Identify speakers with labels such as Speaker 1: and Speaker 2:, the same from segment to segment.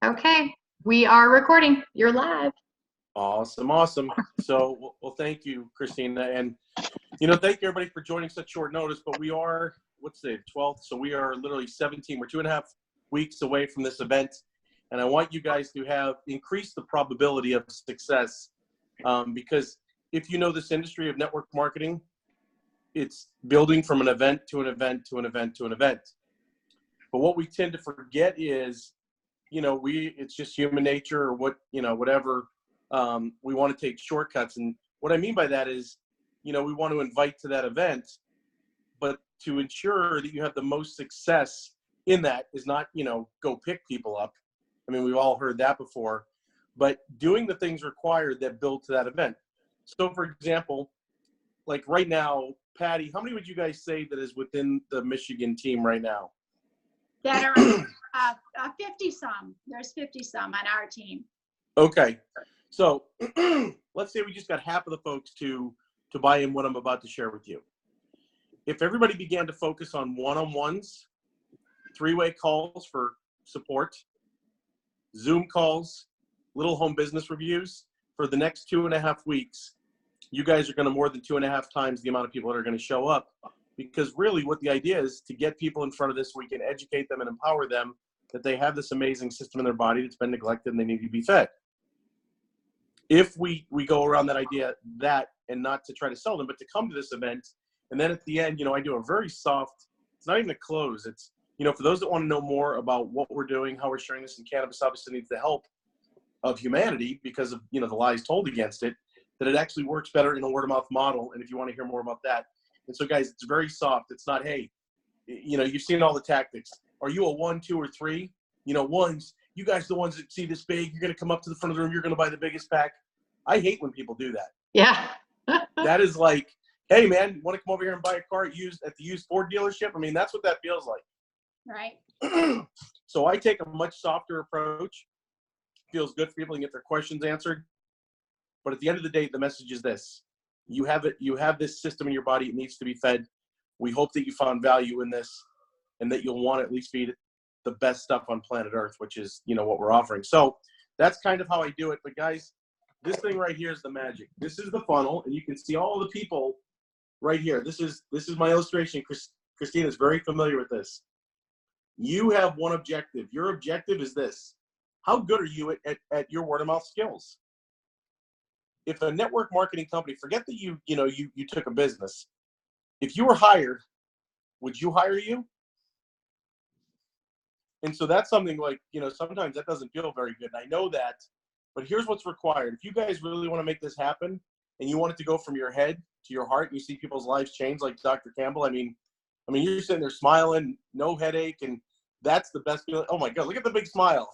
Speaker 1: Okay, we are recording. You're live.
Speaker 2: Awesome. So, well, thank you, Christina. And, thank you everybody for joining such short notice, but we are, what's the 12th? So we are literally 17. We're 2.5 weeks away from this event. And I want you guys to have increased the probability of success. Because if you know this industry of network marketing, it's building from an event to an event to an event to an event. But what we tend to forget is, it's just human nature or whatever. We want to take shortcuts. And what I mean by that is, we want to invite to that event, but to ensure that you have the most success in that is not, go pick people up. I mean, we've all heard that before, but doing the things required that build to that event. So for example, like right now, Patty, how many would you guys say that is within the Michigan team right now?
Speaker 3: That are 50 some. There's 50 some on our team.
Speaker 2: Okay. So let's say we just got half of the folks to buy in what I'm about to share with you. If everybody began to focus on one-on-ones, three-way calls for support, Zoom calls, little home business reviews, for the next 2.5 weeks, you guys are going to more than 2.5 times the amount of people that are going to show up. Because really what the idea is to get people in front of this, we can educate them and empower them that they have this amazing system in their body that's been neglected and they need to be fed. If we go around that idea, and not to try to sell them, but to come to this event, and then at the end, I do a very soft, it's not even a close, it's, for those that want to know more about what we're doing, how we're sharing this, and cannabis obviously needs the help of humanity because of, the lies told against it, that it actually works better in a word-of-mouth model, and if you want to hear more about that. And so, guys, it's very soft. It's not, hey, you've seen all the tactics. Are you a 1, 2, or 3? Ones, you guys, the ones that see this big, you're going to come up to the front of the room, you're going to buy the biggest pack. I hate when people do that.
Speaker 1: Yeah.
Speaker 2: That is like, hey, man, you want to come over here and buy a car at the used Ford dealership? I mean, that's what that feels like.
Speaker 3: Right.
Speaker 2: So I take a much softer approach. Feels good for people to get their questions answered. But at the end of the day, the message is this. You have this system in your body. It needs to be fed. We hope that you found value in this and that you'll want to at least feed the best stuff on planet Earth, which is, what we're offering. So that's kind of how I do it. But guys, this thing right here is the magic. This is the funnel, and you can see all the people right here. This is my illustration. Christina is very familiar with this. You have one objective. Your objective is this. How good are you at your word of mouth skills? If a network marketing company, forget that you took a business. If you were hired, would you hire you? And so that's something like, sometimes that doesn't feel very good. And I know that, but here's what's required. If you guys really want to make this happen and you want it to go from your head to your heart and you see people's lives change like Dr. Campbell, I mean, you're sitting there smiling, no headache, and that's the best feeling. Oh my God, look at the big smile.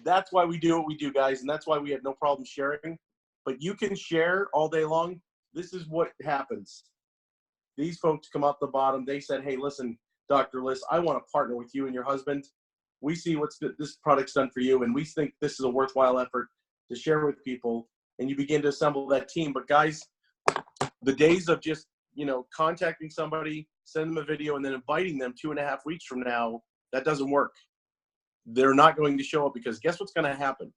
Speaker 2: That's why we do what we do, guys, and that's why we have no problem sharing. But you can share all day long. This is what happens. These folks come out the bottom. They said, hey, listen, Dr. Liz, I want to partner with you and your husband. We see this product's done for you, and we think this is a worthwhile effort to share with people. And you begin to assemble that team. But guys, the days of just, contacting somebody, send them a video, and then inviting them 2.5 weeks from now, that doesn't work. They're not going to show up because guess what's going to happen?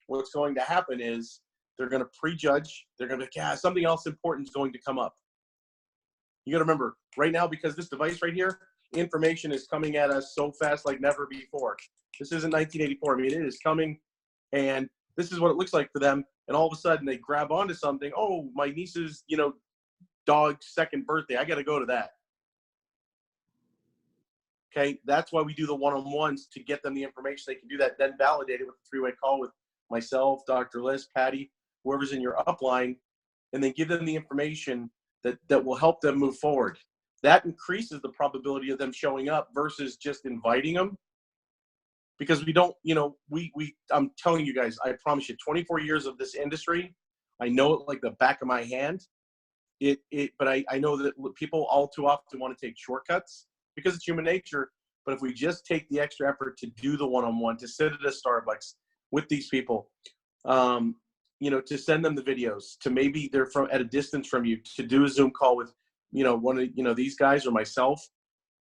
Speaker 2: What's going to happen is they're going to prejudge. They're going to be, yeah, something else important is going to come up. You got to remember, right now, because this device right here, information is coming at us so fast like never before. This isn't 1984. I mean, it is coming, and this is what it looks like for them. And all of a sudden, they grab onto something. Oh, my niece's, dog's second birthday. I got to go to that. Okay, that's why we do the one-on-ones to get them the information. They can do that, then validate it with a three-way call with myself, Dr. Liz, Patty, whoever's in your upline, and then give them the information that will help them move forward. That increases the probability of them showing up versus just inviting them. Because we don't, I'm telling you guys, I promise you, 24 years of this industry, I know it like the back of my hand. But I know that people all too often want to take shortcuts because it's human nature. But if we just take the extra effort to do the one-on-one, to sit at a Starbucks with these people, to send them the videos, to maybe they're at a distance from you, to do a Zoom call with, one of, these guys or myself,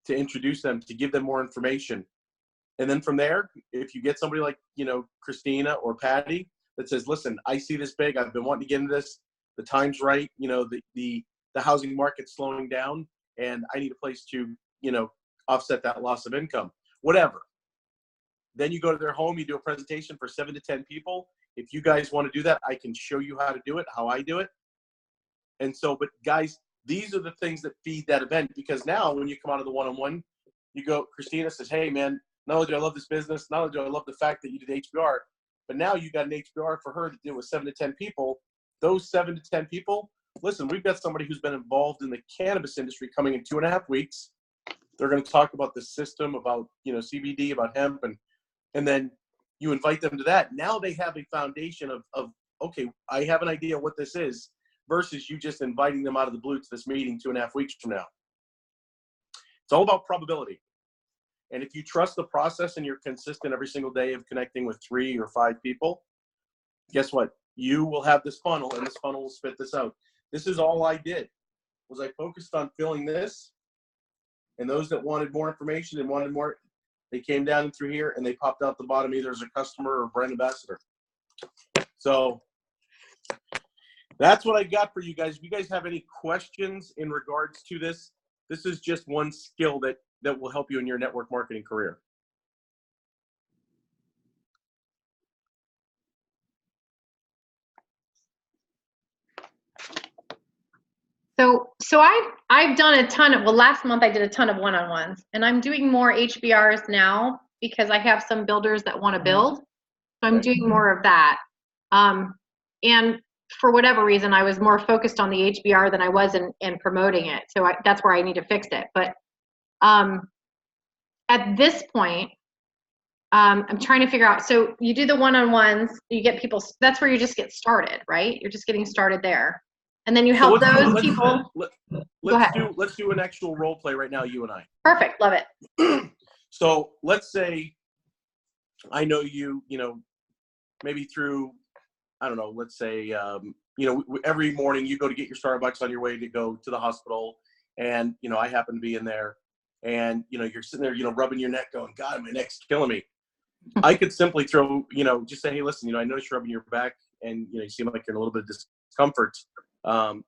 Speaker 2: to introduce them, to give them more information. And then from there, if you get somebody like, Christina or Patty that says, listen, I see this big, I've been wanting to get into this, the time's right, the housing market's slowing down, and I need a place to, offset that loss of income, whatever. Then you go to their home, you do a presentation for 7 to 10 people. If you guys want to do that, I can show you how to do it, how I do it. And so, but guys, these are the things that feed that event, because now when you come out of the one-on-one, you go, Christina says, hey man, not only do I love this business, not only do I love the fact that you did HBR, but now you got an HBR for her to do with 7 to 10 people. Those 7 to 10 people, listen, we've got somebody who's been involved in the cannabis industry coming in 2.5 weeks. They're going to talk about the system, about, CBD, about hemp, and then you invite them to that. Now they have a foundation of, okay, I have an idea what this is, versus you just inviting them out of the blue to this meeting 2.5 weeks from now. It's all about probability. And if you trust the process and you're consistent every single day of connecting with 3 or 5 people, guess what? You will have this funnel, and this funnel will spit this out. This is all I did, was I focused on filling this, and those that wanted more information and wanted more, they came down through here and they popped out the bottom either as a customer or a brand ambassador. So that's what I got for you guys. If you guys have any questions in regards to this, this is just one skill that will help you in your network marketing career.
Speaker 1: So I've done a ton of, well, last month I did a ton of one-on-ones, and I'm doing more HBRs now because I have some builders that want to build. So I'm doing more of that. And for whatever reason, I was more focused on the HBR than I was in promoting it. So that's where I need to fix it. But at this point, I'm trying to figure out, so you do the one-on-ones, you get people, that's where you just get started, right? You're just getting started there. And then you help those people.
Speaker 2: Let's do an actual role play right now, you and I.
Speaker 1: Perfect, love it.
Speaker 2: So let's say I know you, maybe through, I don't know, let's say, every morning you go to get your Starbucks on your way to go to the hospital, and, I happen to be in there, and, you're sitting there, rubbing your neck going, God, my neck's killing me. I could simply throw, just say, hey, listen, I noticed you're rubbing your back, and, you seem like you're in a little bit of discomfort. I'm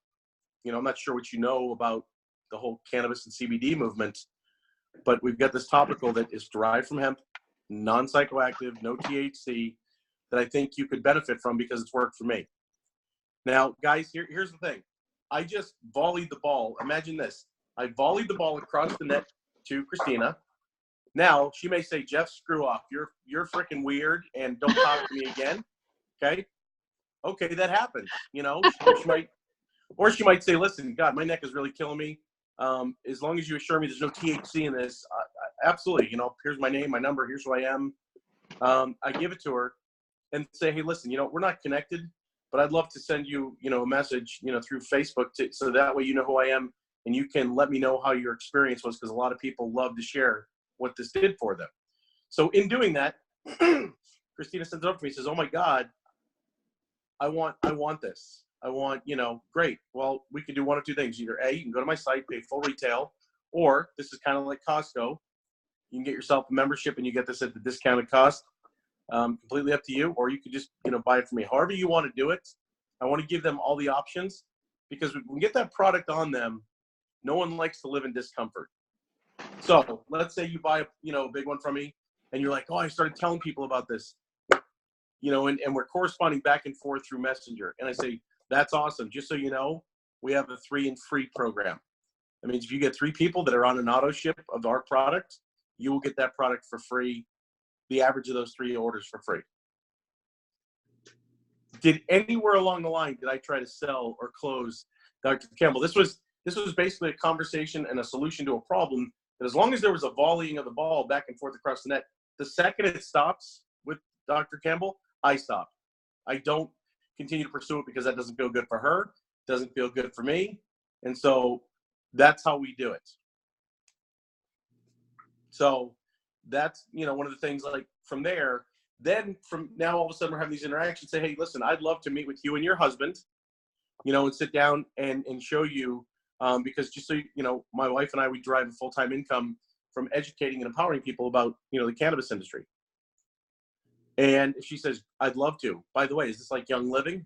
Speaker 2: not sure what you know about the whole cannabis and CBD movement, but we've got this topical that is derived from hemp, non-psychoactive, no THC, that I think you could benefit from because it's worked for me. Now, guys, here's the thing. I just volleyed the ball. Imagine this. I volleyed the ball across the net to Christina. Now, she may say, Jeff, screw off. You're freaking weird, and don't talk to me again. Okay, that happens. She might say, listen, God, my neck is really killing me. As long as you assure me there's no THC in this, absolutely. Here's my name, my number, here's who I am. I give it to her and say, hey, listen, we're not connected, but I'd love to send you, a message, through Facebook so that way you know who I am, and you can let me know how your experience was, because a lot of people love to share what this did for them. So in doing that, Christina sends it up to me and says, oh my God, I want this. I want, great. Well, we could do one of two things. Either A, you can go to my site, pay full retail, or this is kind of like Costco. You can get yourself a membership and you get this at the discounted cost. Completely up to you. Or you could just, buy it from me. However you want to do it. I want to give them all the options, because when we get that product on them, no one likes to live in discomfort. So let's say you buy a big one from me, and you're like, oh, I started telling people about this, and we're corresponding back and forth through Messenger. And I say, that's awesome. Just so you know, we have a 3 and free program. That means if you get 3 people that are on an auto ship of our product, you will get that product for free. The average of those 3 orders for free. Did anywhere along the line did I try to sell or close Dr. Campbell? This was basically a conversation and a solution to a problem that, as long as there was a volleying of the ball back and forth across the net, the second it stops with Dr. Campbell, I stop. I don't continue to pursue it, because that doesn't feel good for her, doesn't feel good for me. And so that's how we do it. So that's, one of the things, like, from there, then from now, all of a sudden we're having these interactions, say, hey, listen, I'd love to meet with you and your husband, and sit down and show you, because just so my wife and I, we drive a full-time income from educating and empowering people about, the cannabis industry. And she says, I'd love to. By the way, is this like Young Living?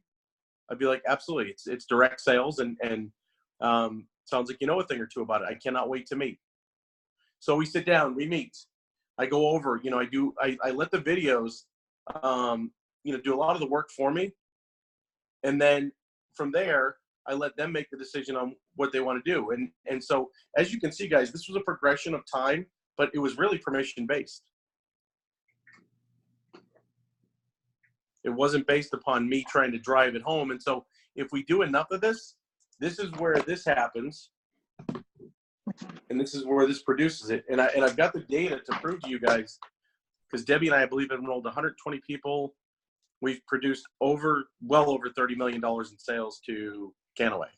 Speaker 2: I'd be like, absolutely. It's direct sales and sounds like you know a thing or two about it. I cannot wait to meet. So we sit down, we meet. I go over, I let the videos, do a lot of the work for me. And then from there, I let them make the decision on what they want to do. And so, as you can see, guys, this was a progression of time, but it was really permission-based. It wasn't based upon me trying to drive it home. And so if we do enough of this, this is where this happens. And this is where this produces it. And I've got the data to prove to you guys, because Debbie and I believe, have enrolled 120 people. We've produced well over $30 million in sales to Kannaway.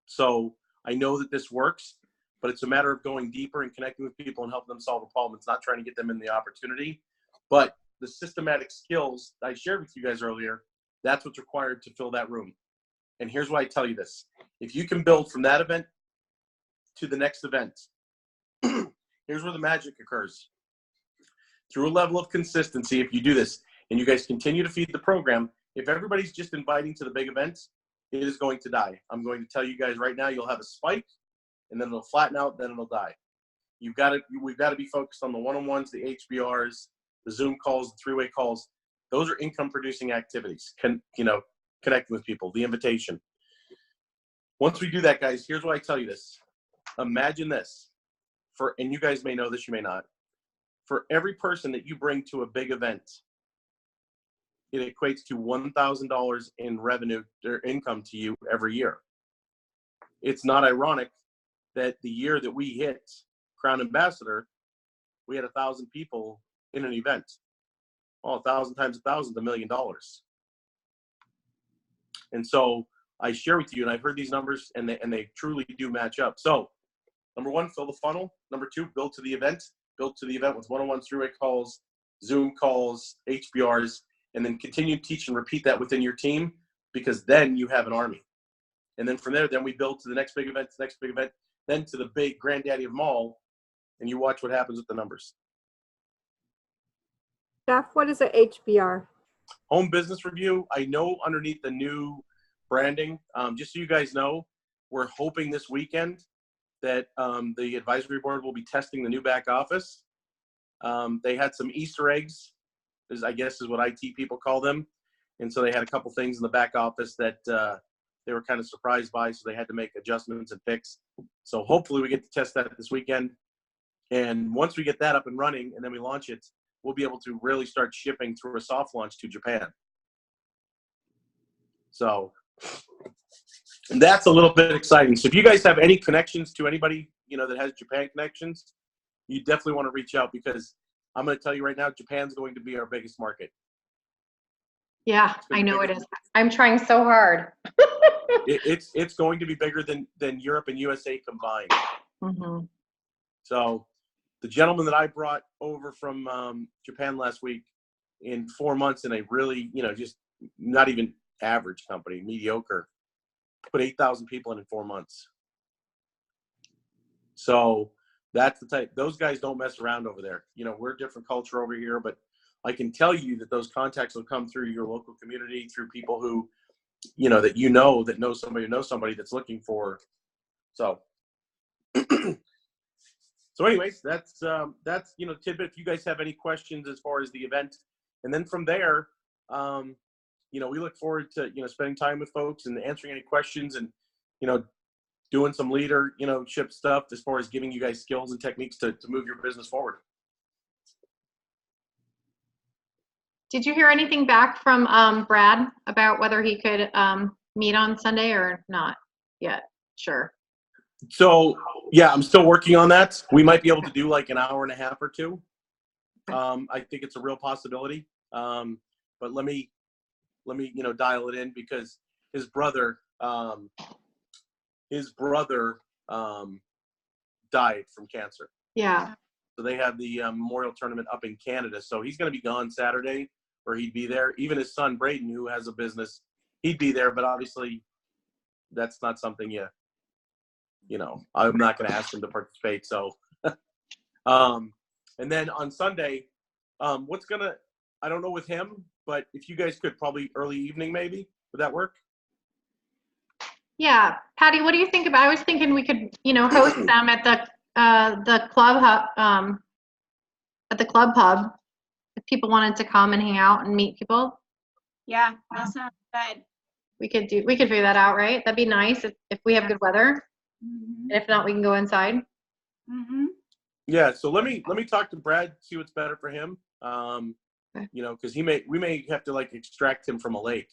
Speaker 2: So I know that this works, but it's a matter of going deeper and connecting with people and helping them solve a problem. It's not trying to get them in the opportunity, but the systematic skills I shared with you guys earlier, that's what's required to fill that room. And here's why I tell you this. If you can build from that event to the next event, here's where the magic occurs. Through a level of consistency, if you do this and you guys continue to feed the program, if everybody's just inviting to the big events, it is going to die. I'm going to tell you guys right now, you'll have a spike and then it'll flatten out, then it'll die. We've got to be focused on the one-on-ones, the HBRs, the Zoom calls, the three-way calls. Those are income producing activities. Connecting with people, the invitation. Once we do that, guys, here's why I tell you this. Imagine this, and you guys may know this, you may not. For every person that you bring to a big event, it equates to $1,000 in revenue or income to you every year. It's not ironic that the year that we hit Crown Ambassador, we had 1,000 people in an event. Well, 1,000 times 1,000 is $1 million. And so I share with you, and I've heard these numbers, and they truly do match up. So, number one, fill the funnel. Number two, build to the event. Build to the event with one-on-one, three-way calls, Zoom calls, HBRs, and then continue to teach and repeat that within your team, because then you have an army. And then from there, then we build to the next big event, then to the big granddaddy of them all, and you watch what happens with the numbers.
Speaker 4: Jeff, what is an HBR?
Speaker 2: Home business review. I know underneath the new branding, just so you guys know, we're hoping this weekend that the advisory board will be testing the new back office. They had some Easter eggs, I guess is what IT people call them. And so they had a couple things in the back office that they were kind of surprised by, so they had to make adjustments and fix. So hopefully we get to test that this weekend. And once we get that up and running and then we launch it, we'll be able to really start shipping through a soft launch to Japan. So that's a little bit exciting. So if you guys have any connections to anybody, that has Japan connections, you definitely want to reach out, because I'm going to tell you right now, Japan's going to be our biggest market.
Speaker 1: Yeah, I know it is. I'm trying so hard.
Speaker 2: It's going to be bigger than Europe and USA combined.
Speaker 1: Mm-hmm.
Speaker 2: So the gentleman that I brought over from Japan last week, in 4 months, in a really, just not even average company, mediocre, put 8,000 people in 4 months. So that's the type. Those guys don't mess around over there. We're a different culture over here, but I can tell you that those contacts will come through your local community, through people who, that that know somebody who knows somebody that's looking for. So, so anyways, that's tidbit. If you guys have any questions as far as the event, and then from there, we look forward to, spending time with folks and answering any questions, and, doing some leadership stuff as far as giving you guys skills and techniques to move your business forward.
Speaker 1: Did you hear anything back from Brad about whether he could meet on Sunday or not yet? Sure.
Speaker 2: So yeah, I'm still working on that. We might be able to do like an hour and a half or two. I think it's a real possibility. But let me dial it in, because his brother died from cancer.
Speaker 1: Yeah.
Speaker 2: So they have the memorial tournament up in Canada. So he's going to be gone Saturday, or he'd be there. Even his son, Braden, who has a business, he'd be there. But obviously, that's not something I'm not going to ask them to participate. So, and then on Sunday, I don't know with him, but if you guys could probably early evening, maybe, would that work?
Speaker 1: Yeah, Patty, what do you think about? I was thinking we could, host them at the club hub, at the club hub, if people wanted to come and hang out and meet people.
Speaker 3: Yeah, that sounds good.
Speaker 1: We could figure that out, right? That'd be nice if we have good weather.
Speaker 3: Mhm.
Speaker 1: And if not, we can go inside.
Speaker 3: Mhm.
Speaker 2: Yeah. So let me talk to Brad, see what's better for him. Because we may have to like extract him from a lake.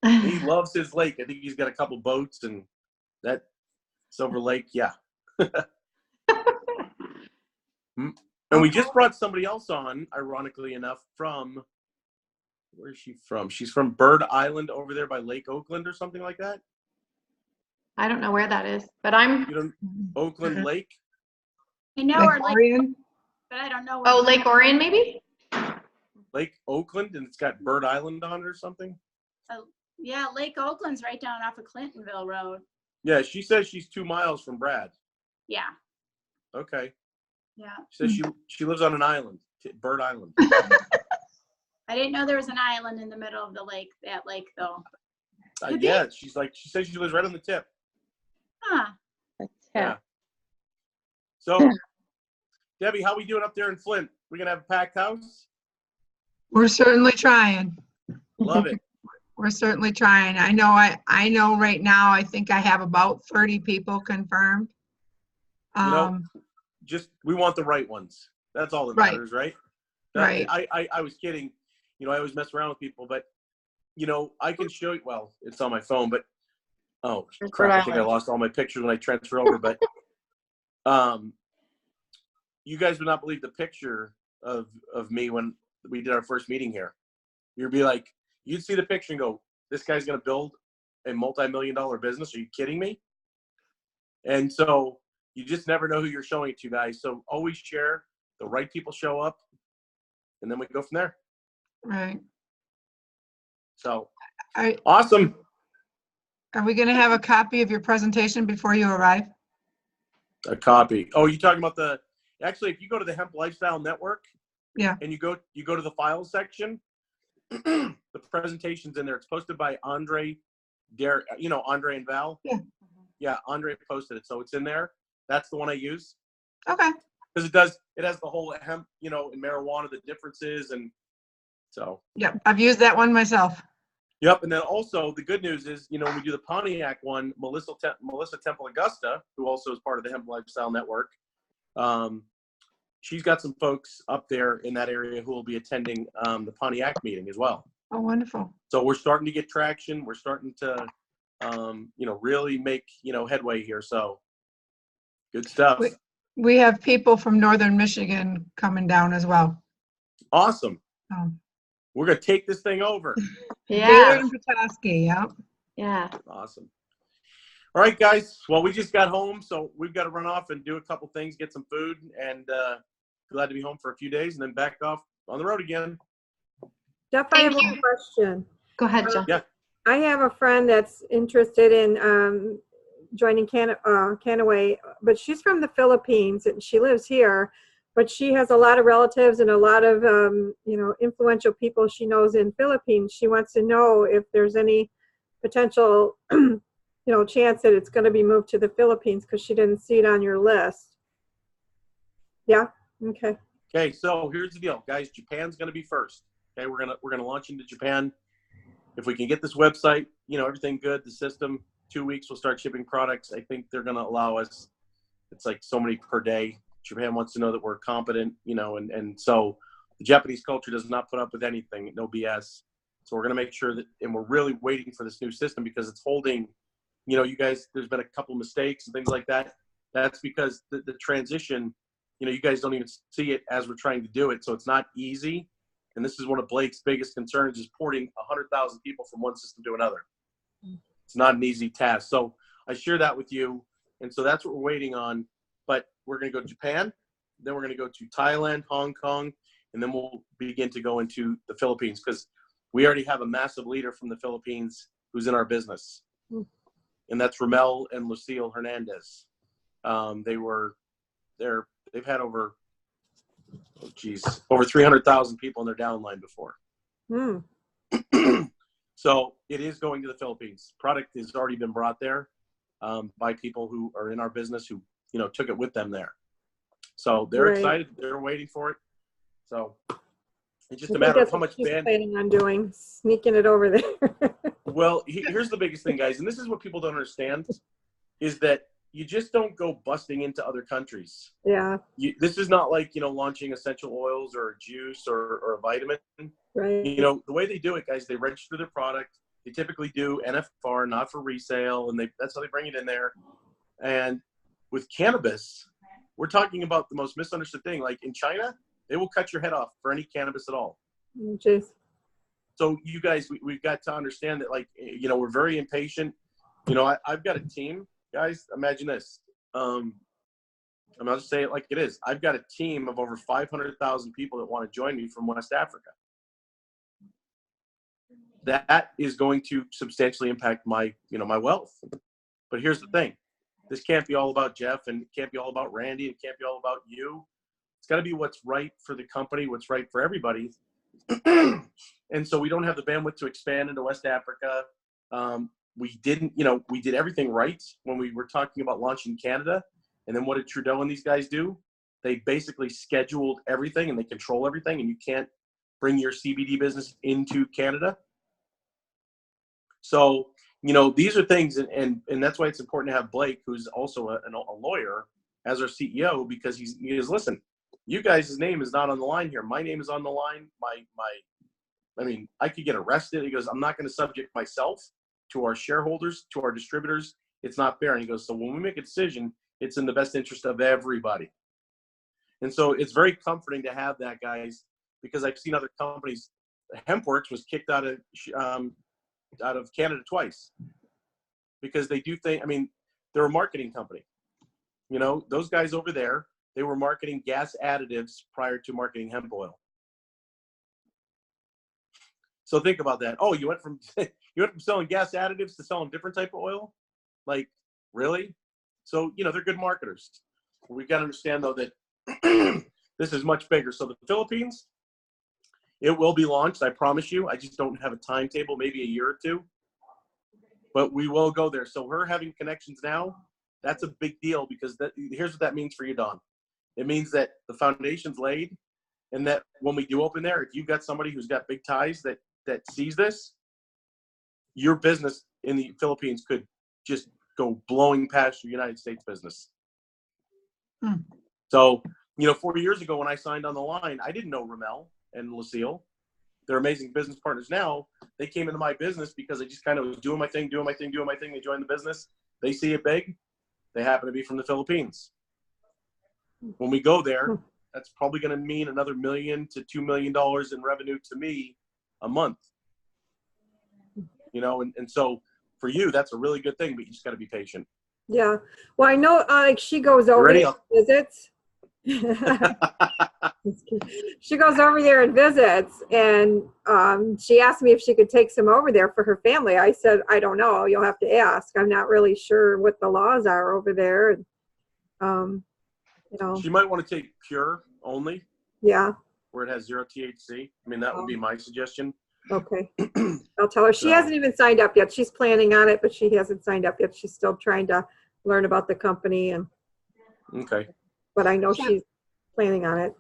Speaker 2: He loves his lake. I think he's got a couple boats and that Silver Lake. Yeah. And we just brought somebody else on, ironically enough, from, where's she from? She's from Bird Island over there by Lake Oakland or something like that.
Speaker 1: I don't know where that is, but
Speaker 2: Oakland Lake?
Speaker 3: I know
Speaker 5: Lake
Speaker 3: where Lake,
Speaker 5: Orion?
Speaker 3: but I don't know where.
Speaker 1: oh, Lake Orion maybe?
Speaker 2: Lake Oakland, and it's got Bird Island on it or something?
Speaker 3: Yeah, Lake Oakland's right down off of Clintonville Road.
Speaker 2: Yeah, she says she's 2 miles from Brad.
Speaker 3: Yeah,
Speaker 2: Okay.
Speaker 3: yeah.
Speaker 2: She says she lives on an island, Bird Island.
Speaker 3: I didn't know there was an island in the middle of that lake though.
Speaker 2: Yeah, she says she lives right on the tip.
Speaker 3: Huh.
Speaker 2: Yeah. So, Debbie, how we doing up there in Flint? We gonna have a packed house?
Speaker 5: We're certainly trying.
Speaker 2: Love it.
Speaker 5: We're certainly trying. I know right now, I think I have about 30 people confirmed.
Speaker 2: We want the right ones. That's all that
Speaker 5: Right.
Speaker 2: matters, right?
Speaker 5: Right.
Speaker 2: I was kidding. I always mess around with people, but I can show you. Well, it's on my phone, but crap! I think I lost all my pictures when I transferred over. But you guys would not believe the picture of me when we did our first meeting here. You'd see the picture and go, "This guy's going to build a multi-million-dollar business. Are you kidding me?" And so you just never know who you're showing it to, guys. So always share. The right people show up, and then we go from there.
Speaker 5: Right.
Speaker 2: So
Speaker 5: Are
Speaker 2: awesome.
Speaker 5: we going to have a copy of your presentation before you arrive?
Speaker 2: A copy. Oh, you talking about actually, if you go to the Hemp Lifestyle Network,
Speaker 5: Yeah.
Speaker 2: and you go to the files section, the presentation's in there. It's posted by Andre and Val.
Speaker 5: Yeah.
Speaker 2: Yeah, Andre posted it, so it's in there. That's the one I use.
Speaker 5: Okay.
Speaker 2: Because it has the whole hemp, and marijuana, the differences, and so.
Speaker 5: Yep. I've used that one myself.
Speaker 2: Yep, and then also the good news is, when we do the Pontiac one, Melissa Temple Augusta, who also is part of the Hemp Lifestyle Network, she's got some folks up there in that area who will be attending the Pontiac meeting as well.
Speaker 5: Oh, wonderful.
Speaker 2: So we're starting to get traction. We're starting to, really make, headway here. So good stuff.
Speaker 5: We have people from Northern Michigan coming down as well.
Speaker 2: Awesome.
Speaker 5: Oh.
Speaker 2: We're going to take this thing over.
Speaker 1: Yeah.
Speaker 5: Vader and Petoskey, yep.
Speaker 1: Yeah.
Speaker 2: Awesome. All right, guys. Well, we just got home, so we've got to run off and do a couple things, get some food, and glad to be home for a few days and then back off on the road again.
Speaker 4: Jeff, I have
Speaker 1: Thank
Speaker 4: a question.
Speaker 1: Go ahead, Jeff.
Speaker 2: Yeah.
Speaker 4: I have a friend that's interested in joining Kannaway, but she's from the Philippines and she lives here, but she has a lot of relatives and a lot of, influential people she knows in Philippines. She wants to know if there's any potential, chance that it's going to be moved to the Philippines because she didn't see it on your list. Yeah. Okay.
Speaker 2: Okay. So here's the deal, guys. Japan's going to be first. Okay. We're going to launch into Japan. If we can get this website, everything good, the system, 2 weeks, we'll start shipping products. I think they're going to allow us, it's like so many per day. Japan wants to know that we're competent, and so the Japanese culture does not put up with anything, no BS. So we're going to make sure that, and we're really waiting for this new system because it's holding, you guys, there's been a couple mistakes and things like that. That's because the transition, you guys don't even see it as we're trying to do it. So it's not easy. And this is one of Blake's biggest concerns is porting 100,000 people from one system to another. It's not an easy task. So I share that with you. And so that's what we're waiting on. But we're going to go to Japan. Then we're going to go to Thailand, Hong Kong, and then we'll begin to go into the Philippines because we already have a massive leader from the Philippines who's in our business. and that's Ramel and Lucille Hernandez. They've had over 300,000 people in their downline before.
Speaker 4: Hmm.
Speaker 2: So it is going to the Philippines. Product has already been brought there by people who are in our business who, took it with them there. So they're excited. They're waiting for it. So it's just a matter of how much
Speaker 4: she's planning on doing, sneaking it over there.
Speaker 2: Well, here's the biggest thing, guys, and this is what people don't understand, is that you just don't go busting into other countries.
Speaker 4: Yeah.
Speaker 2: This is not like, launching essential oils or a juice or a vitamin.
Speaker 4: Right.
Speaker 2: The way they do it, guys, they register their product. They typically do NFR, not for resale, and that's how they bring it in there. And with cannabis, we're talking about the most misunderstood thing. Like in China, they will cut your head off for any cannabis at all.
Speaker 4: Jeez. So
Speaker 2: you guys, we've got to understand that, we're very impatient. I've got a team, guys. Imagine this. I'll just say it like it is. I've got a team of over 500,000 people that want to join me from West Africa. That is going to substantially impact my wealth. But here's the thing. This can't be all about Jeff, and it can't be all about Randy. It can't be all about you. It's got to be what's right for the company, what's right for everybody. And so we don't have the bandwidth to expand into West Africa. We did everything right when we were talking about launching Canada. And then what did Trudeau and these guys do? They basically scheduled everything and they control everything, and you can't bring your CBD business into Canada. So, these are things, and that's why it's important to have Blake, who's also a lawyer, as our CEO, because he goes, listen, you guys' name is not on the line here. My name is on the line. I could get arrested. He goes, I'm not going to subject myself to our shareholders, to our distributors. It's not fair. And he goes, so when we make a decision, it's in the best interest of everybody. And so it's very comforting to have that, guys, because I've seen other companies. HempWorks was kicked out of Canada twice because they do think, they're a marketing company. Those guys over there, they were marketing gas additives prior to marketing hemp oil. So think about that. Oh, you went from selling gas additives to selling different type of oil? Like, really? So, they're good marketers. We've got to understand, though, that this is much bigger. So the Philippines, it will be launched, I promise you. I just don't have a timetable, maybe a year or two. But we will go there. So her having connections now, that's a big deal, because here's what that means for you, Don. It means that the foundation's laid, and that when we do open there, if you've got somebody who's got big ties that sees this, your business in the Philippines could just go blowing past your United States business. So, 4 years ago when I signed on the line, I didn't know Ramel and Lucille. They're amazing business partners now. They came into my business because I just kind of was doing my thing. They joined the business. They see it big. They happen to be from the Philippines. When we go there, that's probably going to mean another $1 million to $2 million in revenue to me a month. And so for you, that's a really good thing, but you just got to be patient.
Speaker 4: Yeah. Well, I know, she goes over there and visits. She goes over there and visits, and she asked me if she could take some over there for her family. I said, I don't know. You'll have to ask. I'm not really sure what the laws are over there.
Speaker 2: She might want to take pure only.
Speaker 4: Yeah.
Speaker 2: Where it has 0 THC. That would be my suggestion.
Speaker 4: Okay. I'll tell her. She hasn't even signed up yet. She's planning on it, but she hasn't signed up yet. She's still trying to learn about the company.
Speaker 2: Okay.
Speaker 4: But I know she's planning on it.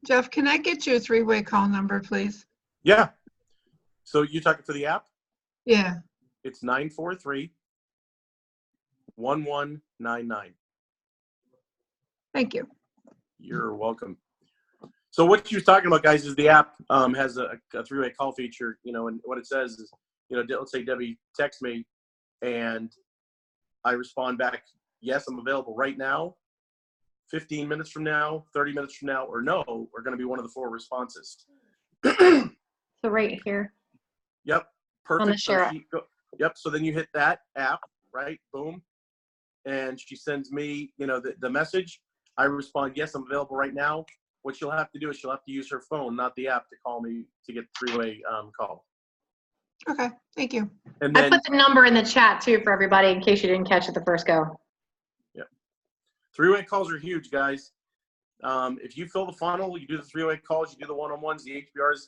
Speaker 5: Jeff, can I get your 3-way call number, please?
Speaker 2: Yeah. So you talking for the app?
Speaker 5: Yeah.
Speaker 2: It's 943-1199.
Speaker 5: Thank you.
Speaker 2: You're welcome. So what she was talking about, guys, is the app has a 3-way call feature, and what it says is, let's say Debbie texts me and I respond back, yes, I'm available right now, 15 minutes from now, 30 minutes from now, or no, are going to be one of the 4 responses.
Speaker 1: So right here.
Speaker 2: Yep. Perfect.
Speaker 1: On the share.
Speaker 2: Yep. So then you hit that app, right? Boom. And she sends me, the message. I respond, yes, I'm available right now. What she'll have to do is she'll have to use her phone, not the app, to call me to get 3-way call.
Speaker 5: Okay, thank you.
Speaker 2: And
Speaker 1: I
Speaker 2: then
Speaker 1: put the number in the chat too for everybody in case you didn't catch it the first go.
Speaker 2: three-way calls are huge, guys. If you fill the funnel, you do the three-way calls, you do the one-on-ones, the HBRs,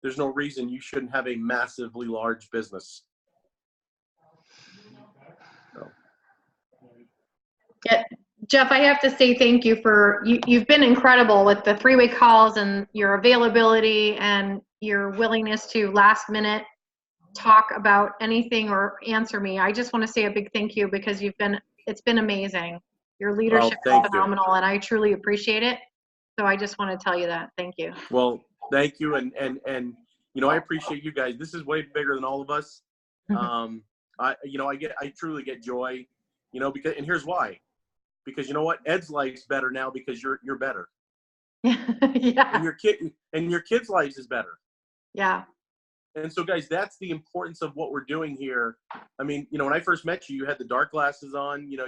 Speaker 2: there's no reason you shouldn't have a massively large business. So.
Speaker 1: Yeah, Jeff, I have to say thank you for, you've been incredible with the three-way calls and your availability and your willingness to last minute talk about anything or answer me. I just want to say a big thank you because it's been amazing. Your leadership is
Speaker 2: thank you.
Speaker 1: phenomenal and I truly appreciate it. So I just want to tell you that. Thank you.
Speaker 2: Well, thank you. And you know, I appreciate you guys. This is way bigger than all of us. I truly get joy, you know, because, and here's why. Because you know what? Ed's life's better now because you're better.
Speaker 1: Yeah.
Speaker 2: And your kid's life is better.
Speaker 1: Yeah.
Speaker 2: And so guys, that's the importance of what we're doing here. I mean, you know, when I first met you, you had the dark glasses on, you know,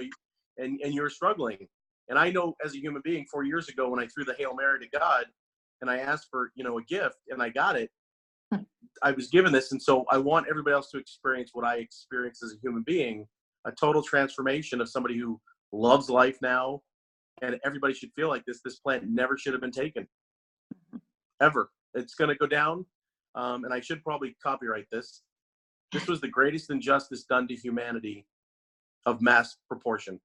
Speaker 2: and you were struggling. And I know as a human being 4 years ago when I threw the Hail Mary to God and I asked for, you know, a gift and I got it, I was given this. And so I want everybody else to experience what I experienced as a human being, a total transformation of somebody who loves life now. And everybody should feel like this. This plant never should have been taken, ever. It's going to go down. And I should probably copyright this. This was the greatest injustice done to humanity of mass proportion.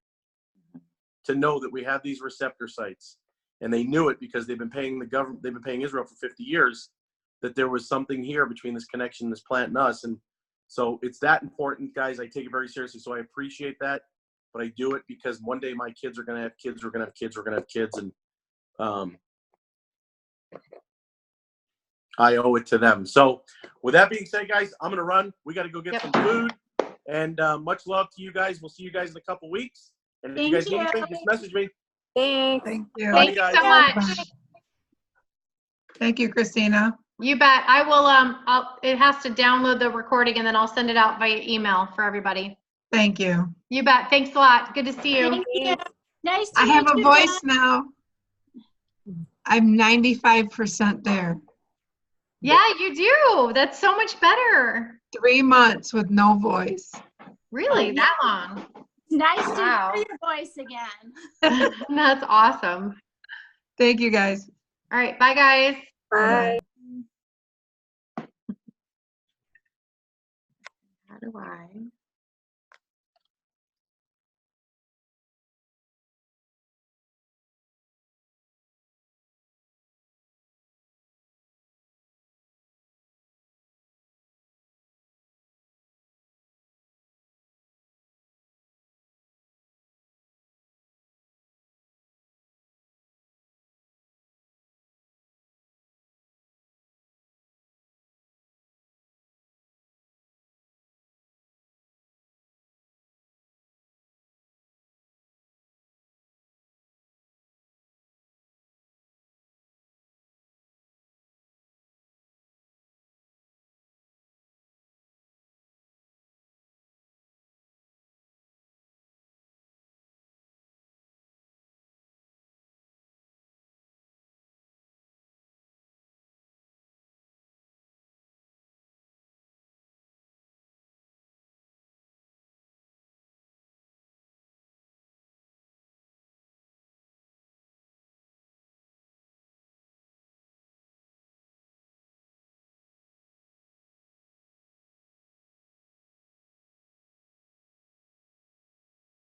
Speaker 2: To know that we have these receptor sites, and they knew it because they've been paying the government, they've been paying Israel for 50 years, that there was something here between this connection, this plant and us. And so it's that important, guys. I take it very seriously. So I appreciate that, but I do it because one day my kids are going to have kids, we're going to have kids, we're going to have kids. And I owe it to them. So with that being said, guys, I'm going to run. We got to go get some food, and much love to you guys. We'll see you guys in a couple weeks. And if you guys need anything, just message me.
Speaker 4: Thanks.
Speaker 5: Thank you.
Speaker 1: Thank you so much.
Speaker 5: Thank you, Christina.
Speaker 1: You bet. I will, it has to download the recording and then I'll send it out via email for everybody.
Speaker 5: Thank you.
Speaker 1: You bet. Thanks a lot. Good to see you.
Speaker 3: Thank you. Nice to
Speaker 5: I have
Speaker 3: meet
Speaker 5: a
Speaker 3: you,
Speaker 5: voice
Speaker 3: Jen.
Speaker 5: now. I'm 95% there.
Speaker 1: Yeah, you do. That's so much better.
Speaker 5: 3 months with no voice.
Speaker 1: Really? That long?
Speaker 3: It's nice
Speaker 1: Wow.
Speaker 3: to hear your voice again.
Speaker 1: That's awesome.
Speaker 5: Thank you, guys.
Speaker 1: All right. Bye, guys.
Speaker 4: Bye.
Speaker 1: How do I?